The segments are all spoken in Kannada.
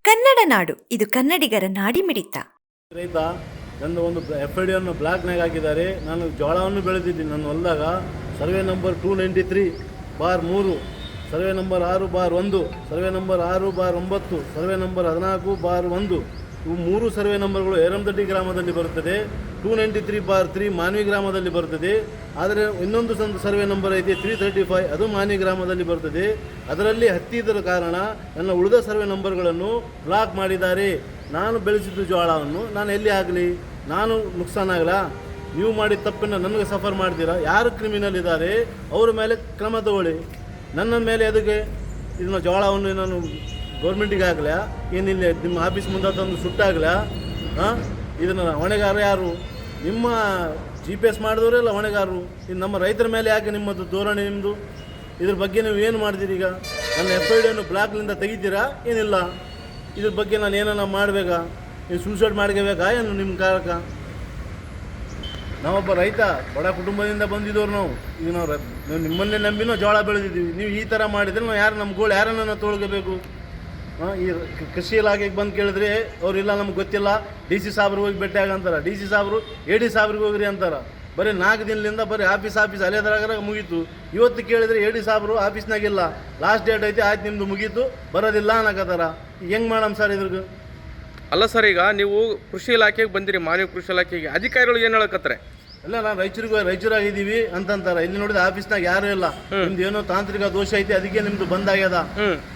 ಕನ್ನಡ ನಾಡು, ಇದು ಕನ್ನಡಿಗರ ನಾಡಿಮಿಡಿತ. ರೈತ ನನ್ನ ಒಂದು FID ಬ್ಲಾಕ್ನಾಗ ಹಾಕಿದ್ದಾರೆ. ನಾನು ಜೋಳವನ್ನು ಬೆಳೆದಿದ್ದೀನಿ. ನನ್ನ ಹೊಲದಾಗ survey number 293/3, survey number 6/1, survey number 6/9, survey number 14/1 ಇವು 3 ಸರ್ವೆ ನಂಬರ್ಗಳು ಯರಮದಡ್ಡಿ ಗ್ರಾಮದಲ್ಲಿ ಬರುತ್ತದೆ. 293/3 ಮಾನ್ವಿ ಗ್ರಾಮದಲ್ಲಿ ಬರುತ್ತದೆ. ಆದರೆ ಇನ್ನೊಂದು ಸರ್ವೆ ನಂಬರ್ ಐತೆ 335, ಅದು ಮಾನ್ವಿ ಗ್ರಾಮದಲ್ಲಿ ಬರುತ್ತದೆ. ಅದರಲ್ಲಿ ಹತ್ತಿ ಇದ್ದ ಕಾರಣ ನನ್ನ ಉಳಿದ ಸರ್ವೆ ನಂಬರ್ಗಳನ್ನು ಬ್ಲಾಕ್ ಮಾಡಿದ್ದಾರೆ. ನಾನು ಬೆಳೆಸಿದ್ದು ಜೋಳವನ್ನು ನಾನು ಎಲ್ಲಿ ಆಗಲಿ, ನಾನು ನುಕ್ಸಾನಾಗಲ್ಲ. ನೀವು ಮಾಡಿದ ತಪ್ಪನ್ನು ನನಗೆ ಸಫರ್ ಮಾಡ್ತೀರಾ. ಯಾರು ಕ್ರಿಮಿನಲ್ ಇದ್ದಾರೆ ಅವರ ಮೇಲೆ ಕ್ರಮ ತಗೊಳ್ಳಿ. ನನ್ನ ಮೇಲೆ ಅದಕ್ಕೆ ಇದನ್ನ ಜೋಳವನ್ನು ನಾನು ಗೌರ್ಮೆಂಟಿಗೆ ಆಗಲ, ಏನಿಲ್ಲ ನಿಮ್ಮ ಆಫೀಸ್ ಮುಂದೆ ತಂದು ಸುಟ್ಟಾಗಲ. ಇದನ್ನು ಹೊಣೆಗಾರ ಯಾರು? ನಿಮ್ಮ GPS ಮಾಡಿದವರೆಲ್ಲ ಹೊಣೆಗಾರರು. ಇದು ನಮ್ಮ ರೈತರ ಮೇಲೆ ಯಾಕೆ ನಿಮ್ಮದು ಧೋರಣೆ? ನಿಮ್ಮದು ಇದ್ರ ಬಗ್ಗೆ ನೀವು ಏನು ಮಾಡ್ತೀರಿ? ಈಗ ನನ್ನ FID ಬ್ಲಾಕ್ಲಿಂದ ತೆಗಿತೀರಾ ಏನಿಲ್ಲ? ಇದ್ರ ಬಗ್ಗೆ ನಾನು ಏನನ್ನ ಮಾಡಬೇಕಾ? ನೀವು ಸೂಸೈಡ್ ಮಾಡ್ಕೋಬೇಕಾ ಏನು ನಿಮ್ಮ ಕಾರಕ? ನಾವೊಬ್ಬ ರೈತ, ಬಡ ಕುಟುಂಬದಿಂದ ಬಂದಿದ್ದವ್ರು ನಾವು. ಈಗ ನಾವು ನಿಮ್ಮನ್ನೇ ನಂಬಿನೋ ಜೋಳ ಬೆಳೆದಿದ್ದೀವಿ. ನೀವು ಈ ಥರ ಮಾಡಿದರೆ ನಾವು ಯಾರು ನಮ್ಮ ಗೋಳು ಯಾರನ್ನ ತೊಳ್ಕೋಬೇಕು? ಈ ಕೃಷಿ ಇಲಾಖೆಗೆ ಬಂದು ಕೇಳಿದ್ರೆ ಅವರಿಲ್ಲ ನಮ್ಗೆ ಗೊತ್ತಿಲ್ಲ, DC ಸಾಬ್ರಿಗೆ ಹೋಗಿ ಭೇಟಿ ಆಗಂತಾರೆ. DC ಸಾಬ್ರು AD ಸಾಬ್ರಿಗೆ ಹೋಗ್ರಿ ಅಂತಾರೆ. ಬರೀ 4 ದಿನದಿಂದ ಬರೀ ಆಫೀಸ್ ಅಲೆದ್ರಾಗ ಮುಗೀತು. ಇವತ್ತು ಕೇಳಿದರೆ AD ಸಾಬ್ರು ಆಫೀಸ್ನಾಗಿಲ್ಲ, ಲಾಸ್ಟ್ ಡೇಟ್ ಐತಿ, ಆಯ್ತು ನಿಮ್ಮದು ಮುಗೀತು, ಬರೋದಿಲ್ಲ ಅನ್ನಕತ್ತಾರ. ಹೆಂಗೆ ಮಾಡಮ್ ಸರ್ ಇದ್ರಿಗೆ? ಅಲ್ಲ ಸರ್, ಈಗ ನೀವು ಕೃಷಿ ಇಲಾಖೆಗೆ ಬಂದಿರಿ, ಮಾನವ ಕೃಷಿ ಇಲಾಖೆಗೆ ಅಧಿಕಾರಿಗಳು ಏನು ಹೇಳಕತ್ತಾರೆ? ಇಲ್ಲ, ನಾನು ರಾಯಚೂರಾಗಿದ್ದೀವಿ ಅಂತಂತಾರೆ. ಇಲ್ಲಿ ನೋಡಿದ್ರೆ ಆಫೀಸ್ನಾಗ ಯಾರು ಇಲ್ಲ. ನಿಮ್ದು ಏನೋ ತಾಂತ್ರಿಕ ದೋಷ ಐತಿ, ಅದಕ್ಕೆ ನಿಮ್ದು ಬಂದಾಗ್ಯದ.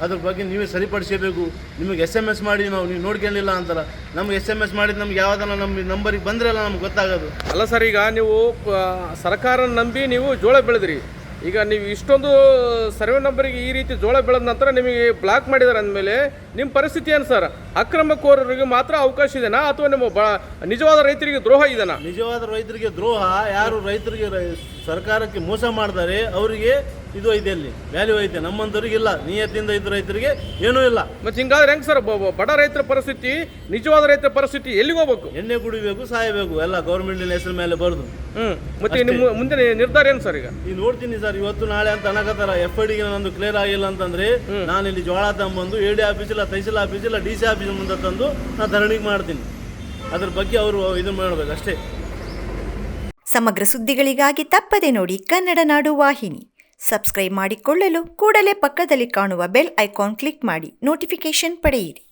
ಅದ್ರ ಬಗ್ಗೆ ನೀವೇ ಸರಿಪಡಿಸಬೇಕು. ನಿಮಗೆ SMS ಮಾಡಿ ನೀವು ನೋಡ್ಕೊಂಡಿಲ್ಲ ಅಂತಾರ. ನಮ್ಗೆ SMS ಮಾಡಿದ್ದು ನಮ್ಗೆ ಯಾವ್ದನ್ನ ನಮ್ಮ ನಂಬರಿಗೆ ಬಂದ್ರಲ್ಲ ನಮ್ಗೆ ಗೊತ್ತಾಗೋದು. ಅಲ್ಲ ಸರ್, ಈಗ ನೀವು ಸರ್ಕಾರ ನಂಬಿ ನೀವು ಜೋಳ ಬೆಳೆದ್ರಿ. ಈಗ ನೀವು ಇಷ್ಟೊಂದು ಸರ್ವೆ ನಂಬರಿಗೆ ಈ ರೀತಿ ಜೋಳ ಬೆಳೆದ ನಂತರ ನಿಮಗೆ ಬ್ಲಾಕ್ ಮಾಡಿದಾರೆ ಅಂದಮೇಲೆ ನಿಮ್ಮ ಪರಿಸ್ಥಿತಿ ಏನು ಸರ್? ಅಕ್ರಮಕೋರರಿಗೆ ಮಾತ್ರ ಅವಕಾಶ ಇದೆನಾ, ಅಥವಾ ನಿಮ್ಮ ನಿಜವಾದ ರೈತರಿಗೆ ದ್ರೋಹ ಇದೆನಾ? ನಿಜವಾದ ರೈತರಿಗೆ ದ್ರೋಹ ಯಾರು ರೈತರಿಗೆ ಸರ್ಕಾರಕ್ಕೆ ಮೋಸ ಮಾಡ್ತಾರೆ ಅವರಿಗೆ ಇದು ಐತೆ, ಅಲ್ಲಿ ವ್ಯಾಲ್ಯೂ ಐತೆ. ನಮ್ಮಂಥವ್ರಿಗೆ ಇಲ್ಲ. ನಿಯತ್ತಿಂದ ಇದ್ದ ರೈತರಿಗೆ ಏನೂ ಇಲ್ಲ. ಮತ್ತೆ ಹಿಂಗಾದ್ರೆ ಹೆಂಗೆ ಸರ್? ಬಡ ರೈತರ ಪರಿಸ್ಥಿತಿ, ನಿಜವಾದ ರೈತರ ಪರಿಸ್ಥಿತಿ ಎಲ್ಲಿಗೆ ಹೋಗ್ಬೇಕು? ಎಣ್ಣೆ ಕುಡಿಬೇಕು, ಸಾಯಬೇಕು, ಎಲ್ಲ ಗೌರ್ಮೆಂಟಿನ ಹೆಸರು ಮೇಲೆ ಬರೋದು. ಮತ್ತೆ ನಿಮ್ಮ ಮುಂದೆ ನಿರ್ಧಾರ ಏನು ಸರ್? ಈಗ ನೋಡ್ತೀನಿ ಸರ್, ಇವತ್ತು ನಾಳೆ ಅಂತ ಅನ್ನಕತ್ತಾರ. FID ನಂದು ಕ್ಲಿಯರ್ ಆಗಿಲ್ಲ ಅಂತಂದ್ರೆ ನಾನು ಇಲ್ಲಿ ಜೋಳ ತಗೊಂಬಂದು AD ಆಫೀಸ್ ಇಲ್ಲ, ತಹಸೀಲ್ ಆಫೀಸ್ ಇಲ್ಲ, DC ಆಫೀಸ್ ಮುಂದೆ ತಂದು ನಾನು ಧರಣಿಗೆ ಮಾಡ್ತೀನಿ. ಅದ್ರ ಬಗ್ಗೆ ಅವರು ಇದು ಮಾಡಬೇಕು ಅಷ್ಟೇ. ಸಮಗ್ರ ಸುದ್ದಿಗಳಿಗಾಗಿ ತಪ್ಪದೆ ನೋಡಿ ಕನ್ನಡ ನಾಡು ವಾಹಿನಿ. ಸಬ್ಸ್ಕ್ರೈಬ್ ಮಾಡಿಕೊಳ್ಳಲು ಕೂಡಲೇ ಪಕ್ಕದಲ್ಲಿ ಕಾಣುವ ಬೆಲ್ ಐಕಾನ್ ಕ್ಲಿಕ್ ಮಾಡಿ ನೋಟಿಫಿಕೇಶನ್ ಪಡೆಯಿರಿ.